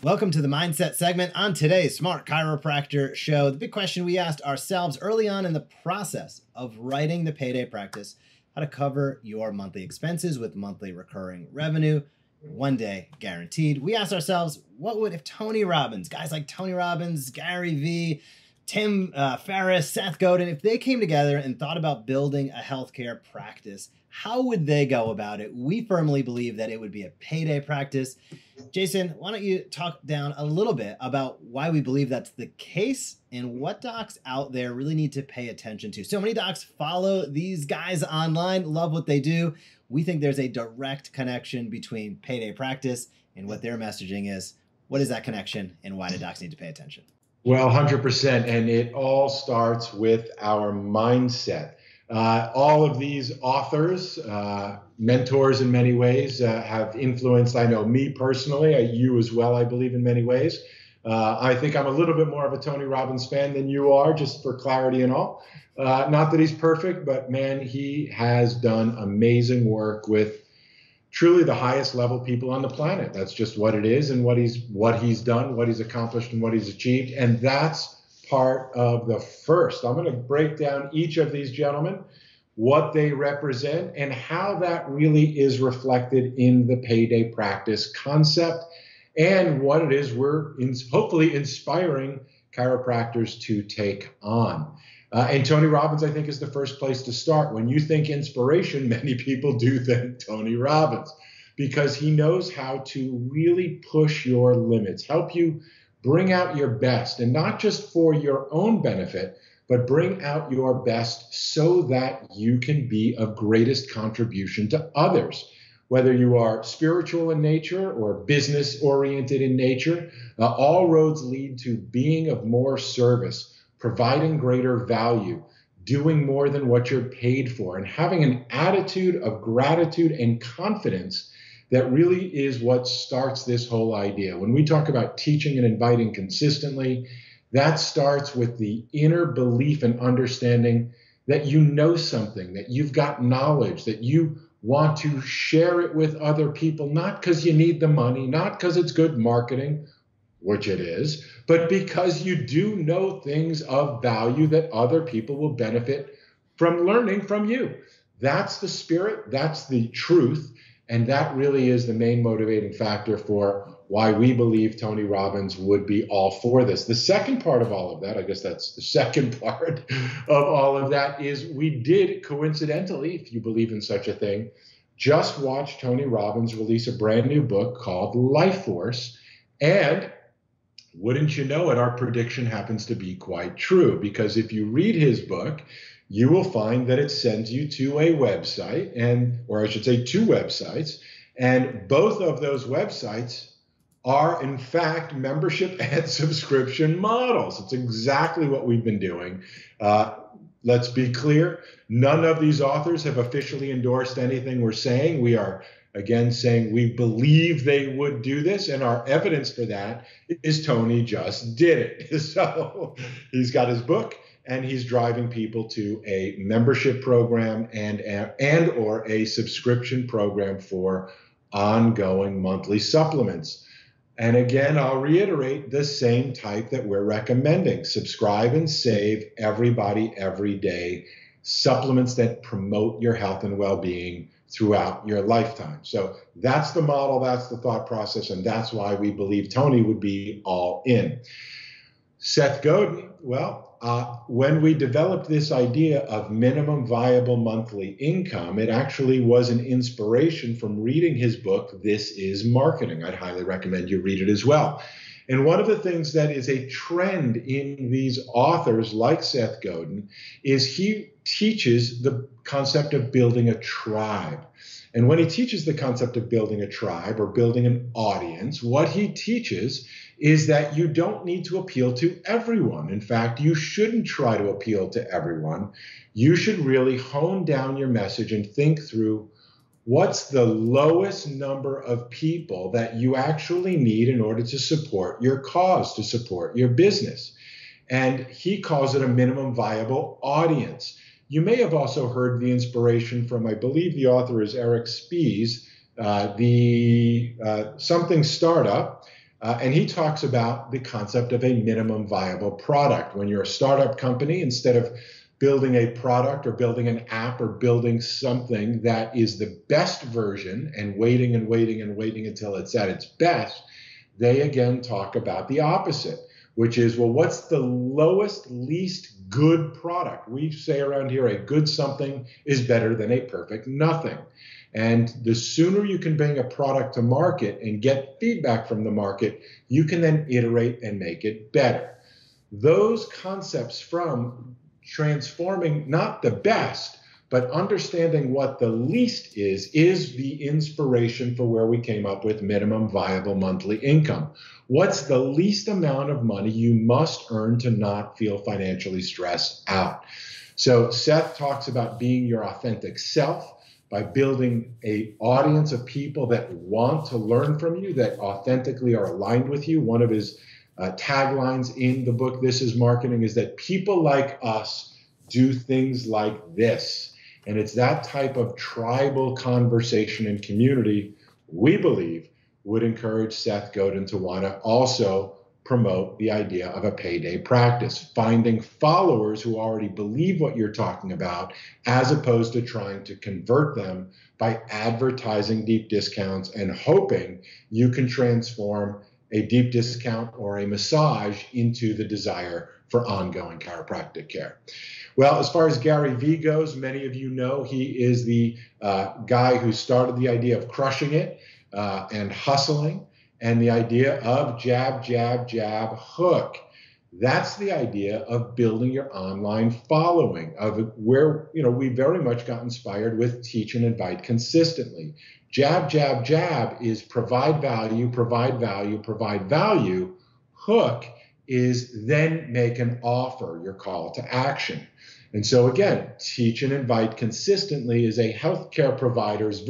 Welcome to the Mindset segment on today's Smart Chiropractor show. The big question we asked ourselves early on in the process of writing the Payday Practice, how to cover your monthly expenses with monthly recurring revenue, one day guaranteed. We asked ourselves, what would if Tony Robbins, guys like Tony Robbins, Gary Vee, Tim Ferriss, Seth Godin, if they came together and thought about building a healthcare practice, how would they go about it? We firmly believe that it would be a payday practice. Jason, why don't you talk down a little bit about why we believe that's the case and what docs out there really need to pay attention to. So many docs follow these guys online, love what they do. We think there's a direct connection between payday practice and what their messaging is. What is that connection and why do docs need to pay attention? Well, 100%. And it all starts with our mindset. All of these authors, mentors in many ways, have influenced, I know, me personally, you as well, I believe, in many ways. I think I'm a little bit more of a Tony Robbins fan than you are, just for clarity and all. Not that he's perfect, but man, he has done amazing work with truly the highest level people on the planet. That's just what it is, and what he's done, what he's accomplished, and what he's achieved. And that's part of the first. I'm going to break down each of these gentlemen, what they represent, and how that really is reflected in the payday practice concept, and what it is we're hopefully inspiring chiropractors to take on. And Tony Robbins, I think, is the first place to start. When you think inspiration, many people do think Tony Robbins, because he knows how to really push your limits, help you bring out your best, and not just for your own benefit, but bring out your best so that you can be of greatest contribution to others. Whether you are spiritual in nature or business-oriented in nature, all roads lead to being of more service, providing greater value, doing more than what you're paid for, and having an attitude of gratitude and confidence that really is what starts this whole idea. When we talk about teaching and inviting consistently, that starts with the inner belief and understanding that you know something, that you've got knowledge, that you want to share it with other people, not because you need the money, not because it's good marketing, which it is, but because you do know things of value that other people will benefit from learning from you. That's the spirit, that's the truth. And that really is the main motivating factor for why we believe Tony Robbins would be all for this. The second part of all of that, I guess that's the second part of all of that, is we did coincidentally, if you believe in such a thing, just watch Tony Robbins release a brand new book called Life Force. And wouldn't you know it, our prediction happens to be quite true, because if you read his book, you will find that it sends you to a website, or I should say two websites, and both of those websites are in fact membership and subscription models. It's exactly what we've been doing. Let's be clear, none of these authors have officially endorsed anything we're saying. We are, again, saying we believe they would do this, and our evidence for that is Tony just did it. So he's got his book, and he's driving people to a membership program and or a subscription program for ongoing monthly supplements. And again, I'll reiterate the same type that we're recommending. Subscribe and save everybody every day. Supplements that promote your health and well-being throughout your lifetime. So that's the model, that's the thought process, and that's why we believe Tony would be all in. Seth Godin, well, when we developed this idea of minimum viable monthly income, it actually was an inspiration from reading his book, This is Marketing. I'd highly recommend you read it as well. And one of the things that is a trend in these authors like Seth Godin is he teaches the concept of building a tribe. And when he teaches the concept of building a tribe or building an audience, what he teaches is that you don't need to appeal to everyone. In fact, you shouldn't try to appeal to everyone. You should really hone down your message and think through what's the lowest number of people that you actually need in order to support your cause, to support your business. And he calls it a minimum viable audience. You may have also heard the inspiration from, I believe the author is Eric Spies, the Something Startup, And he talks about the concept of a minimum viable product. When you're a startup company, instead of building a product or building an app or building something that is the best version and waiting and waiting and waiting until it's at its best, they again talk about the opposite, which is, well, what's the lowest, least good product? We say around here, a good something is better than a perfect nothing. And the sooner you can bring a product to market and get feedback from the market, you can then iterate and make it better. Those concepts from transforming not the best, but understanding what the least is the inspiration for where we came up with minimum viable monthly income. What's the least amount of money you must earn to not feel financially stressed out? So Seth talks about being your authentic self by building an audience of people that want to learn from you, that authentically are aligned with you. One of his taglines in the book, This is Marketing, is that people like us do things like this. And it's that type of tribal conversation and community we believe would encourage Seth Godin to want to also promote the idea of a payday practice, finding followers who already believe what you're talking about, as opposed to trying to convert them by advertising deep discounts and hoping you can transform a deep discount or a massage into the desire for ongoing chiropractic care. Well, as far as Gary Vee goes, many of you know he is the guy who started the idea of crushing it and hustling, and the idea of jab, jab, jab, hook. That's the idea of building your online following, of where, we very much got inspired with teach and invite consistently. Jab, jab, jab is provide value, provide value, provide value. Hook is then make an offer, your call to action. And so again, teach and invite consistently is a healthcare provider's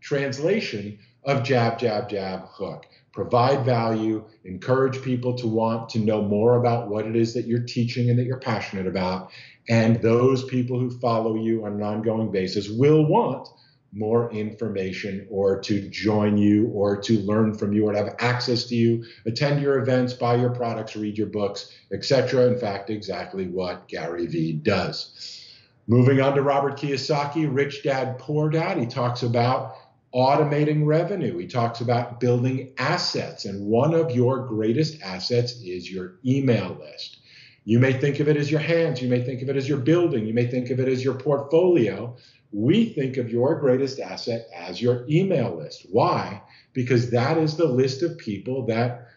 translation of jab, jab, jab, hook. Provide value, encourage people to want to know more about what it is that you're teaching and that you're passionate about. And those people who follow you on an ongoing basis will want more information or to join you or to learn from you or to have access to you, attend your events, buy your products, read your books, etc. In fact, exactly what Gary Vee does. Moving on to Robert Kiyosaki, Rich Dad, Poor Dad. He talks about automating revenue. He talks about building assets. And one of your greatest assets is your email list. You may think of it as your hands. You may think of it as your building. You may think of it as your portfolio. We think of your greatest asset as your email list. Why? Because that is the list of people that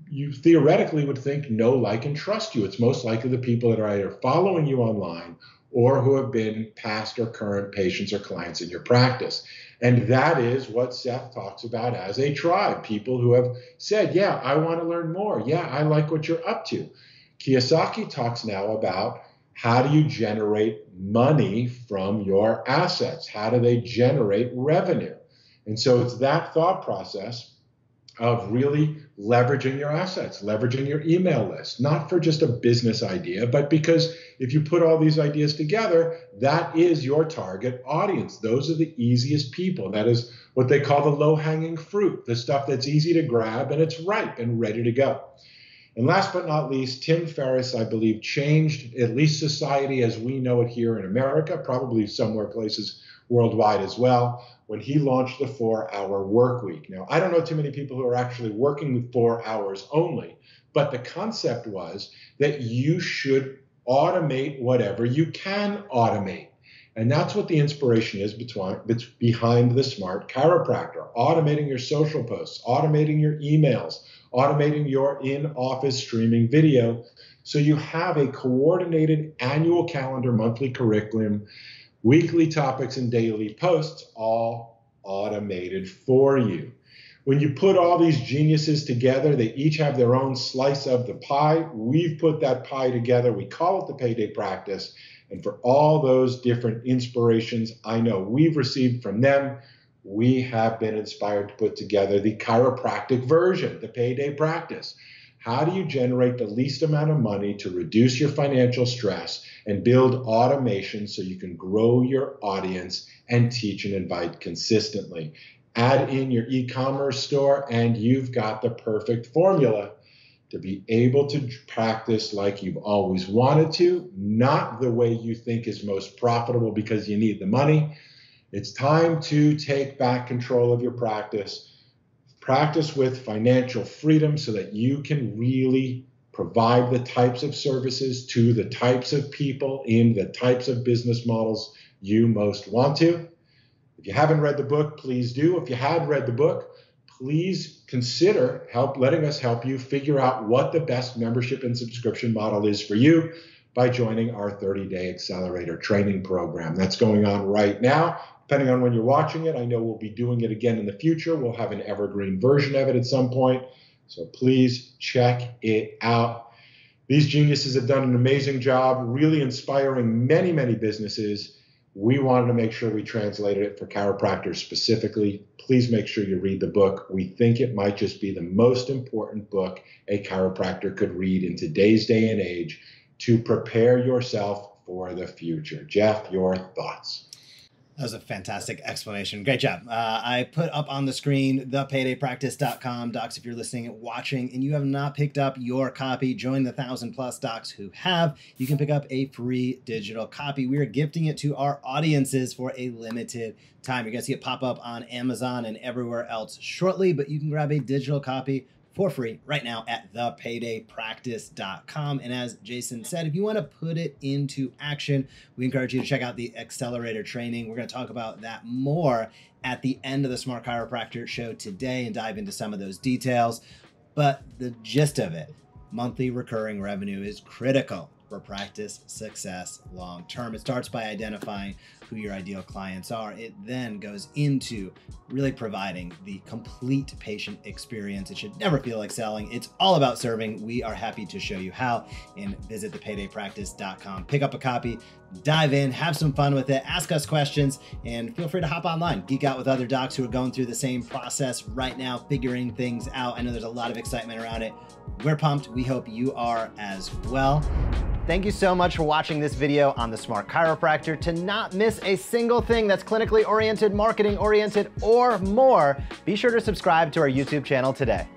you theoretically would think know, like, and trust you. It's most likely the people that are either following you online or who have been past or current patients or clients in your practice. And that is what Seth talks about as a tribe, people who have said, yeah, I want to learn more. Yeah, I like what you're up to. Kiyosaki talks now about how do you generate money from your assets? How do they generate revenue? And so it's that thought process of really leveraging your assets, leveraging your email list, not for just a business idea, but because if you put all these ideas together, that is your target audience. Those are the easiest people. That is what they call the low-hanging fruit, the stuff that's easy to grab and it's ripe and ready to go. And last but not least, Tim Ferriss, I believe, changed at least society as we know it here in America, probably somewhere places worldwide as well, when he launched the 4-hour work week. Now, I don't know too many people who are actually working 4 hours only, but the concept was that you should automate whatever you can automate. And that's what the inspiration is behind the Smart Chiropractor, automating your social posts, automating your emails, automating your in-office streaming video. So you have a coordinated annual calendar, monthly curriculum, weekly topics, and daily posts, all automated for you. When you put all these geniuses together, they each have their own slice of the pie. We've put that pie together. We call it the Payday Practice. And for all those different inspirations I know we've received from them, we have been inspired to put together the chiropractic version, the Payday Practice. How do you generate the least amount of money to reduce your financial stress and build automation so you can grow your audience and teach and invite consistently? add in your e-commerce store, and you've got the perfect formula to be able to practice like you've always wanted to, not the way you think is most profitable because you need the money. It's time to take back control of your practice. Practice with financial freedom so that you can really provide the types of services to the types of people in the types of business models you most want to. If you haven't read the book, please do. If you had read the book, please consider letting us help you figure out what the best membership and subscription model is for you by joining our 30-day accelerator training program. That's going on right now. Depending on when you're watching it, I know we'll be doing it again in the future. We'll have an evergreen version of it at some point. So please check it out. These geniuses have done an amazing job, really inspiring many, many businesses. We wanted to make sure we translated it for chiropractors specifically. Please make sure you read the book. We think it might just be the most important book a chiropractor could read in today's day and age to prepare yourself for the future. Jeff, your thoughts? That was a fantastic explanation. Great job. I put up on the screen thepaydaypractice.com. Docs, if you're listening and watching and you have not picked up your copy, join the 1,000+ docs who have. You can pick up a free digital copy. We are gifting it to our audiences for a limited time. You're going to see it pop up on Amazon and everywhere else shortly, but you can grab a digital copy for free right now at thepaydaypractice.com. And as Jason said, if you want to put it into action, we encourage you to check out the accelerator training. We're going to talk about that more at the end of the Smart Chiropractor show today and dive into some of those details. But the gist of it, monthly recurring revenue is critical for practice success long term. It starts by identifying who your ideal clients are. It then goes into really providing the complete patient experience. It should never feel like selling. It's all about serving. We are happy to show you how, and visit thepaydaypractice.com. Pick up a copy, dive in, have some fun with it, ask us questions, and feel free to hop online, geek out with other docs who are going through the same process right now, figuring things out. I know there's a lot of excitement around it. We're pumped. We hope you are as well. Thank you so much for watching this video on the Smart Chiropractor. To not miss a single thing that's clinically oriented, marketing oriented, or more, be sure to subscribe to our YouTube channel today.